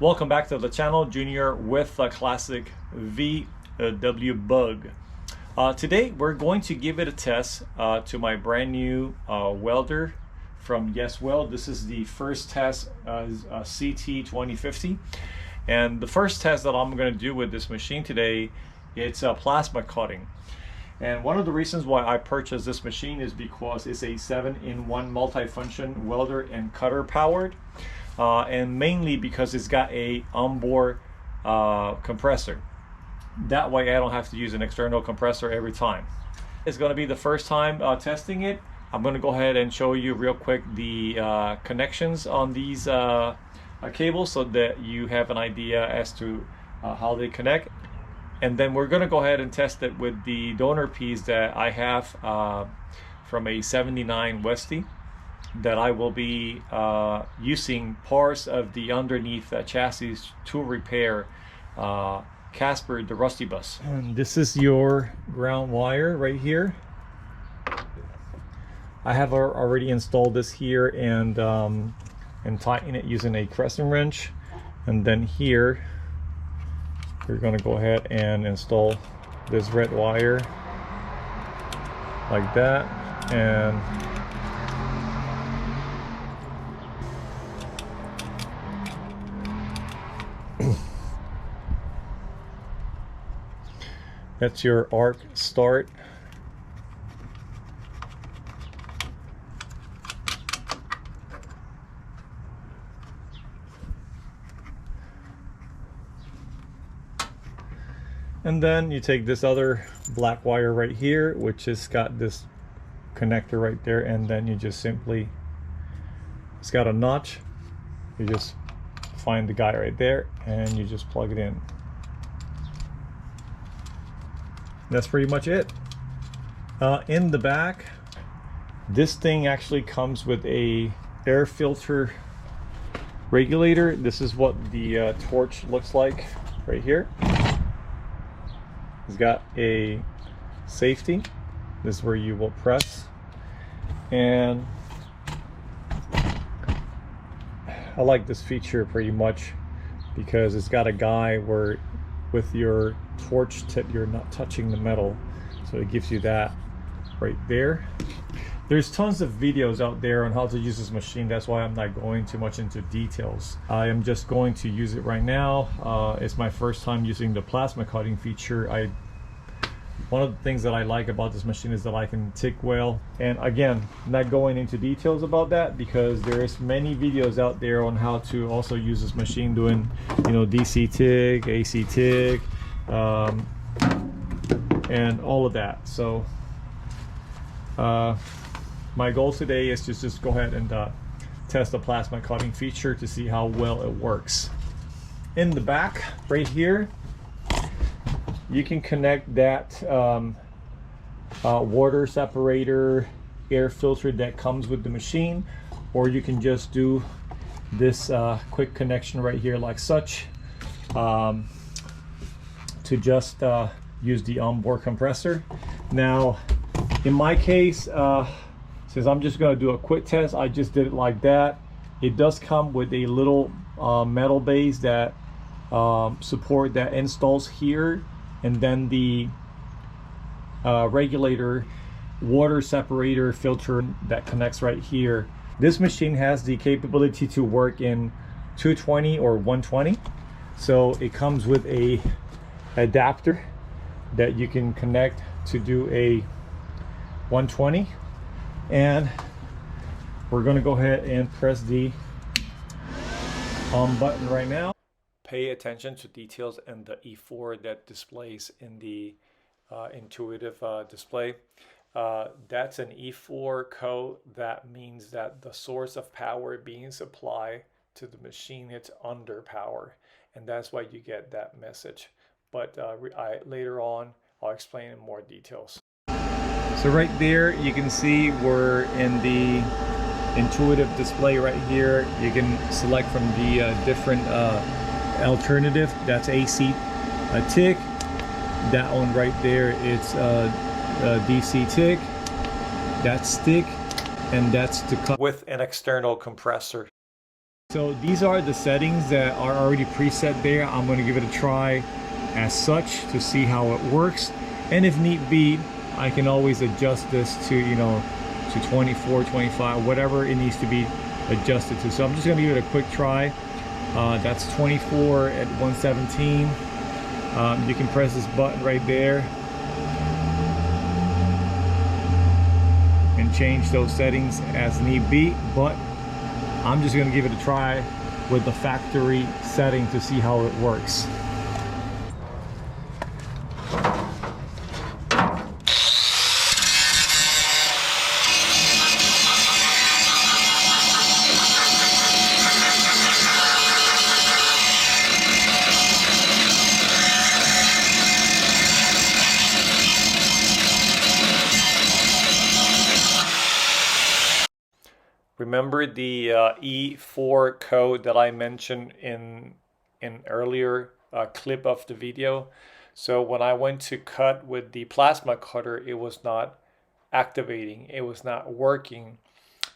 Welcome back to the channel, Junior with a classic VW Bug. Today we're going to give it a test to my brand new welder from YesWeld. This is the first test, CT 2050. And the first test that I'm going to do with this machine today, it's plasma cutting. And one of the reasons why I purchased this machine is because it's a 7-in-1 multifunction welder and cutter powered. And mainly because it's got a onboard compressor. That way I don't have to use an external compressor every time. It's going to be the first time testing it. I'm going to go ahead and show you real quick the connections on these cables so that you have an idea as to how they connect. And then we're going to go ahead and test it with the donor piece that I have from a 79 Westie, that I will be using parts of the underneath chassis to repair Casper the Rusty Bus. And this is your ground wire right here. I have already installed this here and tighten it using a crescent wrench. And then here we're going to go ahead and install this red wire like that, and that's your arc start. And then you take this other black wire right here, which has got this connector right there, and then you just simply, it's got a notch, you just find the guy right there and you just plug it in. That's pretty much it. In the back, this thing actually comes with a air filter regulator. This is what the torch looks like right here. It's got a safety. This is where you will press, and I like this feature pretty much because it's got a guy where with your torch tip you're not touching the metal, so it gives you that right there. There's tons of videos out there on how to use this machine. That's why I'm not going too much into details. I am just going to use it right now. It's my first time using the plasma cutting feature. One of the things that I like about this machine is that I can TIG weld. And again, not going into details about that because there's many videos out there on how to also use this machine doing, you know, DC TIG, AC TIG, and all of that. So my goal today is to just go ahead and test the plasma cutting feature to see how well it works. In the back right here, you can connect that water separator air filter that comes with the machine, or you can just do this quick connection right here like such to just use the onboard compressor. Now in my case, since I'm just going to do a quick test, I just did it like that. It does come with a little metal base that support that installs here, and then the regulator water separator filter that connects right here. This machine has the capability to work in 220 or 120, so it comes with a adapter that you can connect to do a 120. And we're going to go ahead and press the on button right now. Pay attention to details in the E4 that displays in the intuitive display. That's an E4 code. That means that the source of power being supplied to the machine, it's under power, and that's why you get that message. But later on I'll explain in more details. So right there you can see we're in the intuitive display right here. You can select from the different alternative. That's AC TIG. That one right there, it's DC TIG. That's stick, and that's to cut with an external compressor. So these are the settings that are already preset there. I'm going to give it a try as such to see how it works, and if need be, I can always adjust this to, you know, to 24, 25, whatever it needs to be adjusted to. So I'm just going to give it a quick try. That's 24 at 117. You can press this button right there and change those settings as need be, but I'm just going to give it a try with the factory setting to see how it works. Remember the E4 code that I mentioned in an earlier clip of the video? So when I went to cut with the plasma cutter, it was not activating. It was not working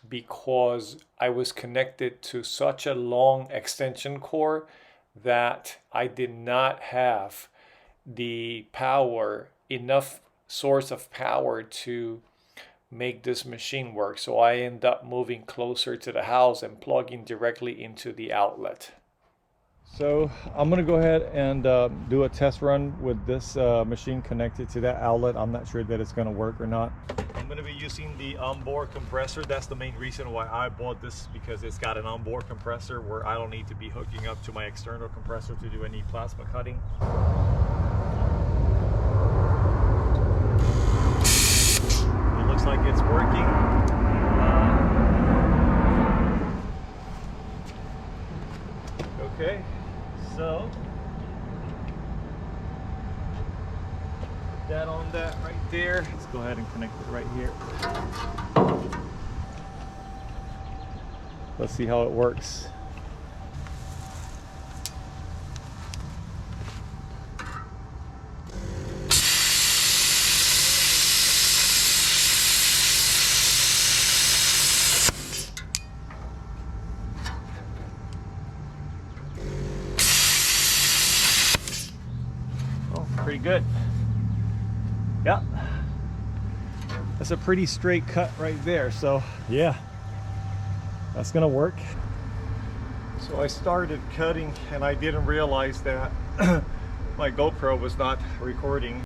because I was connected to such a long extension cord that I did not have the power, enough source of power to make this machine work. So I end up moving closer to the house and plugging directly into the outlet. So I'm going to go ahead and do a test run with this machine connected to that outlet. I'm not sure that it's going to work or not. I'm going to be using the onboard compressor. That's the main reason why I bought this, because it's got an onboard compressor where I don't need to be hooking up to my external compressor to do any plasma cutting. Looks like it's working. Okay, so put that on that right there. Let's go ahead and connect it right here. Let's see how it works. Pretty good. Yeah, that's a pretty straight cut right there. So yeah, that's gonna work. So I started cutting and I didn't realize that my GoPro was not recording.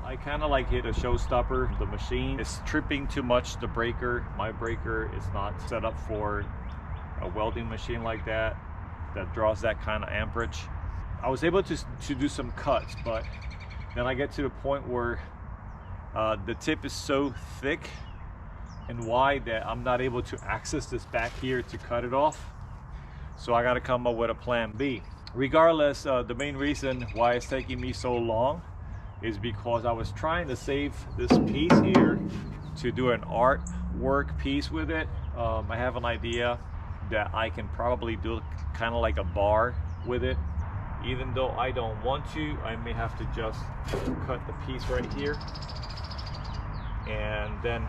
I kind of like hit a showstopper. The machine is tripping too much the breaker. My breaker is not set up for a welding machine like that draws that kind of amperage. I was able to do some cuts, but then I get to the point where the tip is so thick and wide that I'm not able to access this back here to cut it off. So I got to come up with a plan B. Regardless, the main reason why it's taking me so long is because I was trying to save this piece here to do an artwork piece with it. I have an idea that I can probably do kind of like a bar with it. Even though I don't want to, I may have to just cut the piece right here and then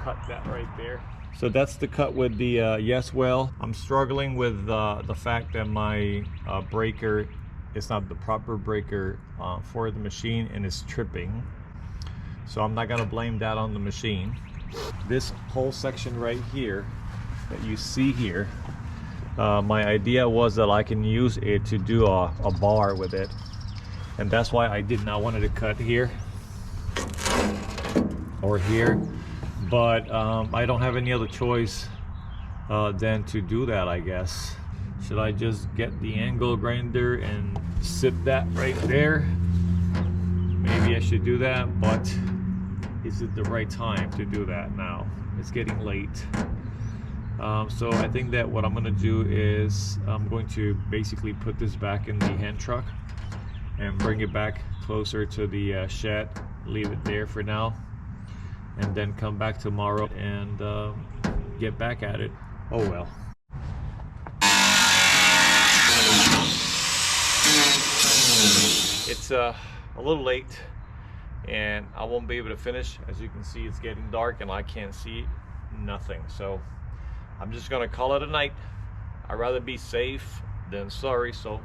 cut that right there. So that's the cut with the Yeswell. I'm struggling with the fact that my breaker is not the proper breaker for the machine and it's tripping. So I'm not gonna blame that on the machine. This whole section right here that you see here, my idea was that I can use it to do a bar with it. And that's why I did not want to cut here or here. But I don't have any other choice than to do that, I guess. Should I just get the angle grinder and sip that right there? Maybe I should do that, but is it the right time to do that now? It's getting late. So I think that what I'm gonna do is I'm going to basically put this back in the hand truck and bring it back closer to the shed, leave it there for now, and then come back tomorrow and get back at it. Oh well. It's a little late and I won't be able to finish. As you can see, it's getting dark and I can't see nothing, so I'm just gonna call it a night. I'd rather be safe than sorry, so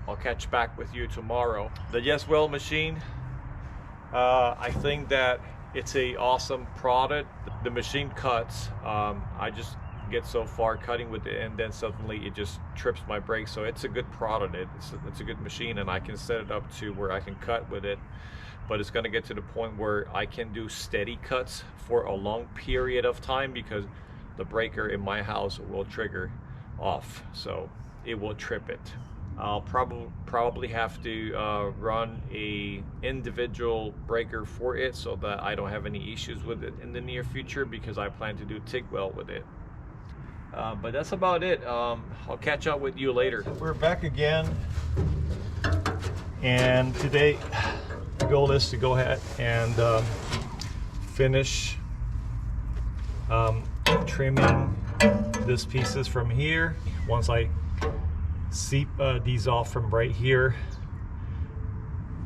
I'll catch back with you tomorrow. The Yes Weld machine, I think that it's a awesome product. The machine cuts. I just get so far cutting with it and then suddenly it just trips my brakes. So it's a good product. It's a good machine, and I can set it up to where I can cut with it. But it's gonna get to the point where I can do steady cuts for a long period of time because the breaker in my house will trigger off, so it will trip it. I'll probably have to run a individual breaker for it so that I don't have any issues with it in the near future, because I plan to do TIG weld with it. But that's about it. I'll catch up with you later. We're back again, and today the goal is to go ahead and finish trimming these pieces from here. Once I seep these off from right here,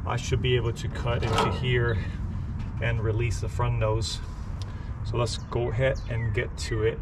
I should be able to cut into here and release the front nose. So let's go ahead and get to it.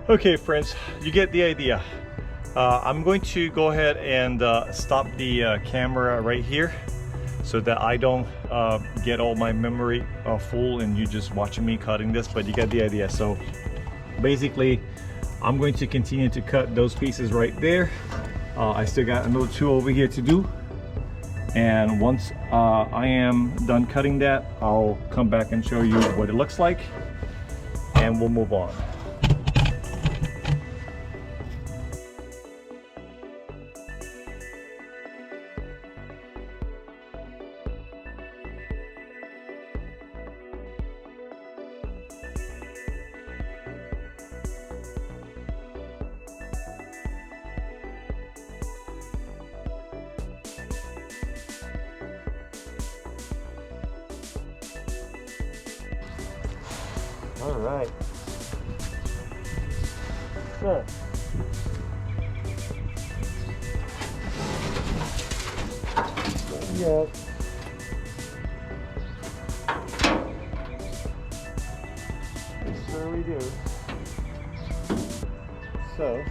Okay friends, you get the idea. I'm going to go ahead and stop the camera right here so that I don't get all my memory full and you just watching me cutting this, but you get the idea. So basically I'm going to continue to cut those pieces right there. I still got another two over here to do, and once I am done cutting that, I'll come back and show you what it looks like and we'll move on. All right. So, yep. Sure we do. So,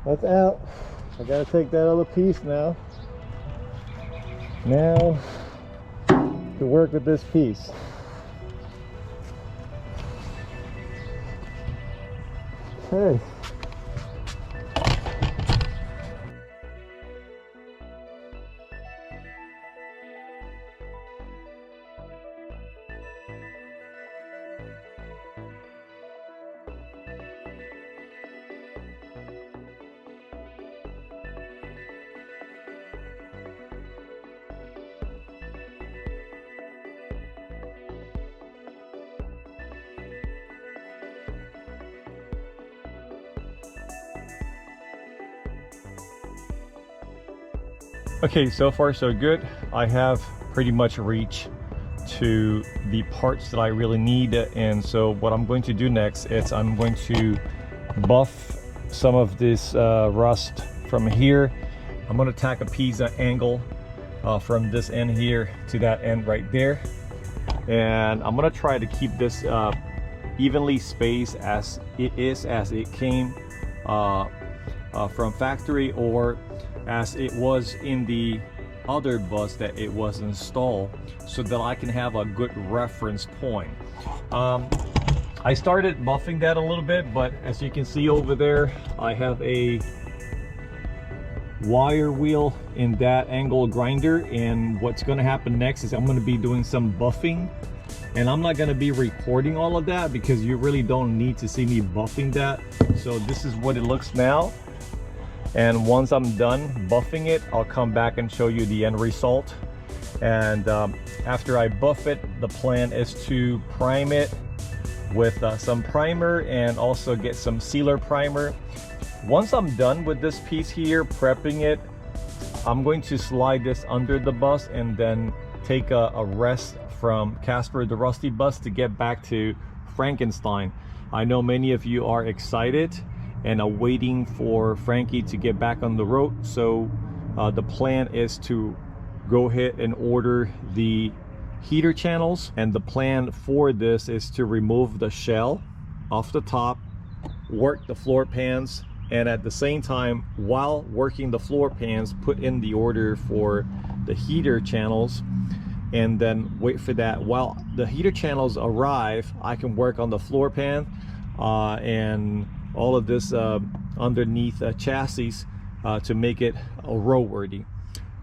that's out. I gotta take that other piece now. Now, to work with this piece. Okay. Okay, so far so good. I have pretty much reached to the parts that I really need, and so what I'm going to do next is I'm going to buff some of this rust from here I'm gonna tack a piece at angle from this end here to that end right there, and I'm gonna try to keep this evenly spaced as it came from factory, or as it was in the other bus that it was installed, so that I can have a good reference point. I started buffing that a little bit, but as you can see over there, I have a wire wheel in that angle grinder, and what's going to happen next is I'm going to be doing some buffing, and I'm not going to be recording all of that because you really don't need to see me buffing that. So this is what it looks now, and once I'm done buffing it, I'll come back and show you the end result. And after I buff it, the plan is to prime it with some primer and also get some sealer primer. Once I'm done with this piece here, prepping it, I'm going to slide this under the bus and then take a rest from Casper the Rusty Bus to get back to Frankenstein. I know many of you are excited and are waiting for Frankie to get back on the road, so the plan is to go ahead and order the heater channels, and the plan for this is to remove the shell off the top, work the floor pans, and at the same time, while working the floor pans, put in the order for the heater channels, and then wait for that. While the heater channels arrive, I can work on the floor pan and all of this underneath chassis to make it roadworthy,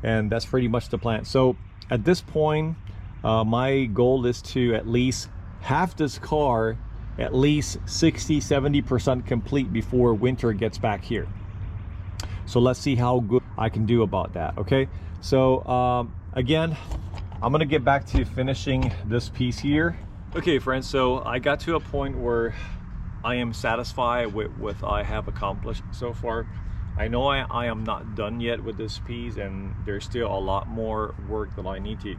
and that's pretty much the plan. So at this point, my goal is to at least have this car at least 60-70% complete before winter gets back here. So let's see how good I can do about that. Okay, so again, I'm gonna get back to finishing this piece here. Okay friends, so I got to a point where I am satisfied with what I have accomplished so far. I know I am not done yet with this piece, and there's still a lot more work that I need to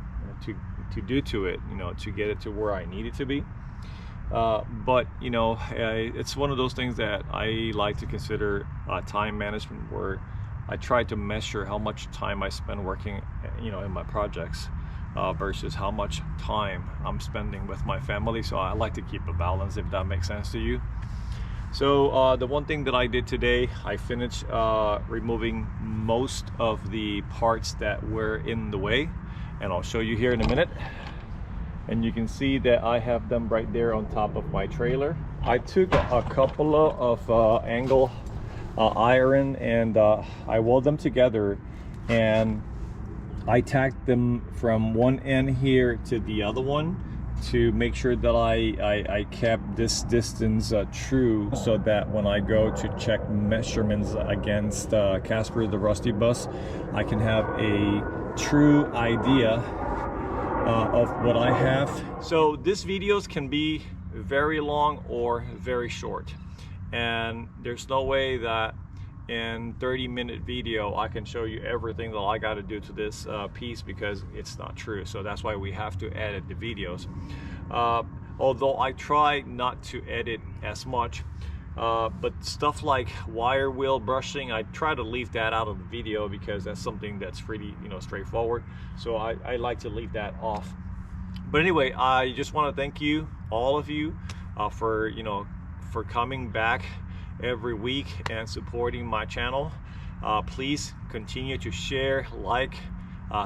do to it, you know, to get it to where I need it to be. But you know, it's one of those things that I like to consider time management, where I try to measure how much time I spend working, you know, in my projects versus how much time I'm spending with my family. So I like to keep a balance, if that makes sense to you. So the one thing that I did today, I finished removing most of the parts that were in the way, and I'll show you here in a minute. And you can see that I have them right there on top of my trailer. I took a couple of angle iron, and I weld them together, and I tacked them from one end here to the other one to make sure that I kept this distance true, so that when I go to check measurements against Casper the Rusty Bus, I can have a true idea of what I have. So these videos can be very long or very short, and there's no way that in 30-minute video I can show you everything that I got to do to this piece, because it's not true. So that's why we have to edit the videos. Although I try not to edit as much, but stuff like wire wheel brushing, I try to leave that out of the video because that's something that's pretty, you know, straightforward. So I like to leave that off. But anyway, I just want to thank you, all of you, for, you know, for coming back every week and supporting my channel. Please continue to share, like,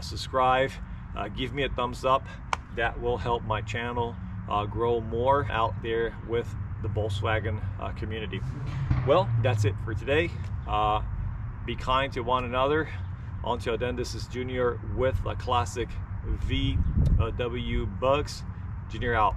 subscribe, give me a thumbs up. That will help my channel grow more out there with the Volkswagen community. Well, that's it for today. Be kind to one another. Until then, this is Junior with a classic VW Bugs. Junior out.